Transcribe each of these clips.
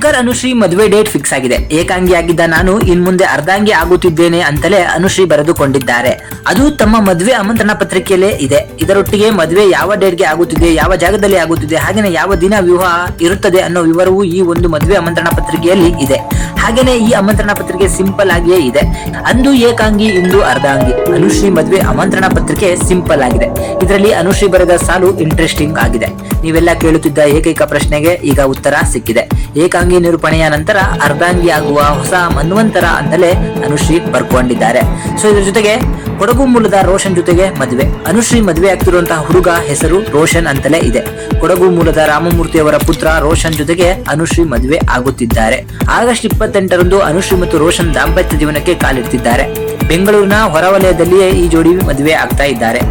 Anchor Anushree ಮದುವೆ date fix ಆಗಿದೆ. ಏಕಾಂಗಿಯಾಗಿದ್ದ ನಾನು ಇನ್ ಮುಂದೆ ಅರ್ಧಾಂಗಿ ಆಗುತ್ತಿದ್ದೇನೆ ಅಂತಲೇ ಅನುಶ್ರೀ ಬರೆದುಕೊಂಡಿದ್ದಾರೆ. ಅದು ತಮ್ಮ ಮದುವೆ ಆಮಂತ್ರಣ ಪತ್ರಿಕೆಯಲ್ಲೇ ಇದೆ. ಇದರೊಟ್ಟಿಗೆ ಮದುವೆ ಯಾವ ಡೇಟ್ಗೆ ಆಗುತ್ತಿದೆ, ಯಾವ ಜಾಗದಲ್ಲಿ ಆಗುತ್ತಿದೆ, ಹಾಗೇನೆ ಯಾವ ದಿನ ವಿವಾಹ ಇರುತ್ತದೆ ಅನ್ನೋ ವಿವರವೂ ಈ ಒಂದು ಮದುವೆ ಆಮಂತ್ರಣ ಪತ್ರಿಕೆಯಲ್ಲಿ ಇದೆ. ಹಾಗೇನೆ ಈ ಆಮಂತ್ರಣ ಪತ್ರಿಕೆ ಸಿಂಪಲ್ ಆಗಿಯೇ ಇದೆ. ಅಂದು ಏಕಾಂಗಿ, ಇಂದು ಅರ್ಧಾಂಗಿ. ಅನುಶ್ರೀ ಮದುವೆ ಆಮಂತ್ರಣ ಪತ್ರಿಕೆ ಸಿಂಪಲ್ ಆಗಿದೆ. ಇದರಲ್ಲಿ ಅನುಶ್ರೀ ಬರೆದ ಸಾಲು ಇಂಟ್ರೆಸ್ಟಿಂಗ್ ಆಗಿದೆ. ನೀವೆಲ್ಲ ಕೇಳುತ್ತಿದ್ದ ಏಕೈಕ ಪ್ರಶ್ನೆಗೆ ಈಗ ಉತ್ತರ ಸಿಕ್ಕಿದೆ. ಏಕಾಂಗಿ ನಿರೂಪಣೆಯ ನಂತರ ಅರ್ಧಾಂಗಿ ಆಗುವ ಹೊಸ ಮನ್ವಂತರ ಅಂತಲೇ ಅನುಶ್ರೀ ಬರ್ಕೊಂಡಿದ್ದಾರೆ. ಸೊ ಇದ್ರ ಜೊತೆಗೆ ಕೊಡಗು ಮೂಲದ ರೋಷನ್ ಜೊತೆಗೆ ಮದುವೆ. ಅನುಶ್ರೀ ಮದುವೆ ಆಗ್ತಿರುವಂತಹ ಹುಡುಗ ಹೆಸರು ರೋಷನ್ ಅಂತಲೇ ಇದೆ. ಕೊಡಗು ಮೂಲದ ರಾಮಮೂರ್ತಿ ಅವರ ಪುತ್ರ ರೋಷನ್ ಜೊತೆಗೆ ಅನುಶ್ರೀ ಮದುವೆ ಆಗುತ್ತಿದ್ದಾರೆ. ಆಗಸ್ಟ್ 28ರಂದು ಅನುಶ್ರೀ ಮತ್ತು ರೋಷನ್ ದಾಂಪತ್ಯ ಜೀವನಕ್ಕೆ ಕಾಲಿಡ್ತಿದ್ದಾರೆ. ಬೆಂಗಳೂರಿನ ಹೊರವಲಯದಲ್ಲಿಯೇ ಈ ಜೋಡಿ ಮದುವೆ ಆಗ್ತಾ ಇದ್ದಾರೆ.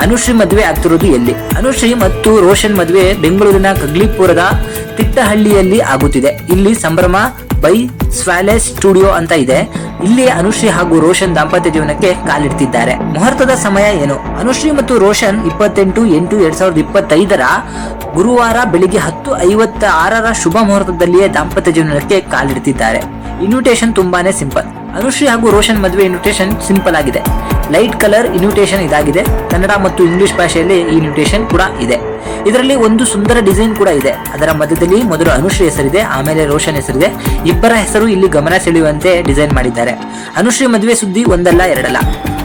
ಅನುಶ್ರೀ ಮದುವೆ ಆಗ್ತಿರೋದು ಎಲ್ಲಿ? ಅನುಶ್ರೀ ಮತ್ತು ರೋಷನ್ ಮದುವೆ ಬೆಂಗಳೂರಿನ ಕಗ್ಲಿಪುರದ ತಿಟ್ಟಹಳ್ಳಿಯಲ್ಲಿ ಆಗುತ್ತಿದೆ. ಇಲ್ಲಿ ಸಂಭ್ರಮ ಬೈ ಸ್ವಾಲೇಸ್ ಸ್ಟುಡಿಯೋ ಅಂತ ಇದೆ. ಇಲ್ಲಿ ಅನುಶ್ರೀ ಹಾಗೂ ರೋಷನ್ ದಾಂಪತ್ಯ ಜೀವನಕ್ಕೆ ಕಾಲಿಡ್ತಿದ್ದಾರೆ. ಮುಹೂರ್ತದ ಸಮಯ ಏನು? ಅನುಶ್ರೀ ಮತ್ತು ರೋಷನ್ 28/8/2025 ಗುರುವಾರ ಬೆಳಿಗ್ಗೆ 10:56 ಶುಭ ಮುಹೂರ್ತದಲ್ಲಿಯೇ ದಾಂಪತ್ಯ ಜೀವನಕ್ಕೆ ಕಾಲಿಡ್ತಿದ್ದಾರೆ. ಇನ್ವಿಟೇಷನ್ ತುಂಬಾನೇ ಸಿಂಪಲ್. ಅನುಶ್ರೀ ಹಾಗೂ ರೋಷನ್ ಮದುವೆ ಇನ್ವಿಟೇಷನ್ ಸಿಂಪಲ್ ಆಗಿದೆ. ಲೈಟ್ ಕಲರ್ ಇನ್ವಿಟೇಷನ್ ಇದಾಗಿದೆ. ಕನ್ನಡ ಮತ್ತು ಇಂಗ್ಲಿಷ್ ಭಾಷೆಯಲ್ಲಿ ಈ ಇನ್ವಿಟೇಷನ್ ಕೂಡ ಇದೆ. ಇದರಲ್ಲಿ ಒಂದು ಸುಂದರ ಡಿಸೈನ್ ಕೂಡ ಇದೆ. ಅದರ ಮಧ್ಯದಲ್ಲಿ ಮೊದಲು ಅನುಶ್ರೀ ಹೆಸರಿದೆ, ಆಮೇಲೆ ರೋಷನ್ ಹೆಸರಿದೆ. ಇಬ್ಬರ ಹೆಸರು ಇಲ್ಲಿ ಗಮನ ಸೆಳೆಯುವಂತೆ ಡಿಸೈನ್ ಮಾಡಿದ್ದಾರೆ. ಅನುಶ್ರೀ ಮದುವೆ ಸುದ್ದಿ ಒಂದಲ್ಲ ಎರಡಲ್ಲ.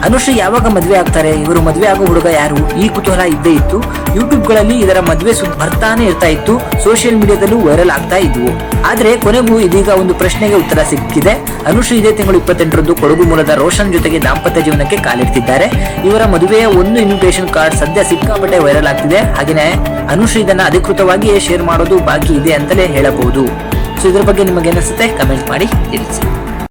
ಅನುಶ್ರೀ ಯಾವಾಗ ಮದುವೆ ಆಗ್ತಾರೆ, ಇವರು ಮದುವೆ ಆಗೋ ಹುಡುಗ ಯಾರು, ಈ ಕುತೂಹಲ ಇದ್ದೇ ಇತ್ತು. ಯೂಟ್ಯೂಬ್ಗಳಲ್ಲಿ ಇದರ ಮದುವೆ ಸುದ್ದಿ ಬರ್ತಾನೆ ಇರ್ತಾ ಇತ್ತು. ಸೋಷಿಯಲ್ ಮೀಡಿಯಾದಲ್ಲೂ ವೈರಲ್ ಆಗ್ತಾ ಇದ್ವು. ಆದ್ರೆ ಕೊನೆಗೂ ಇದೀಗ ಒಂದು ಪ್ರಶ್ನೆಗೆ ಉತ್ತರ ಸಿಕ್ಕಿದೆ. ಅನುಶ್ರೀ ಇದೇ ತಿಂಗಳು 28ರಂದು ಕೊಡಗು ಮೂಲದ ರೋಷನ್ ಜೊತೆಗೆ ದಾಂಪತ್ಯ ಜೀವನಕ್ಕೆ ಕಾಲಿಡ್ತಿದ್ದಾರೆ. ಇವರ ಮದುವೆಯ ಒಂದು ಇನ್ವಿಟೇಷನ್ ಕಾರ್ಡ್ ಸದ್ಯ ಸಿಕ್ಕಾಪಟ್ಟೆ ವೈರಲ್ ಆಗ್ತಿದೆ. ಹಾಗೇನೆ ಅನುಶ್ರೀ ಇದನ್ನ ಅಧಿಕೃತವಾಗಿಯೇ ಶೇರ್ ಮಾಡೋದು ಬಾಕಿ ಇದೆ ಅಂತಲೇ ಹೇಳಬಹುದು. ಸೊ ಇದ್ರ ಬಗ್ಗೆ ನಿಮಗೆ ಅನಿಸುತ್ತೆ ಕಮೆಂಟ್ ಮಾಡಿ ತಿಳಿಸಿ.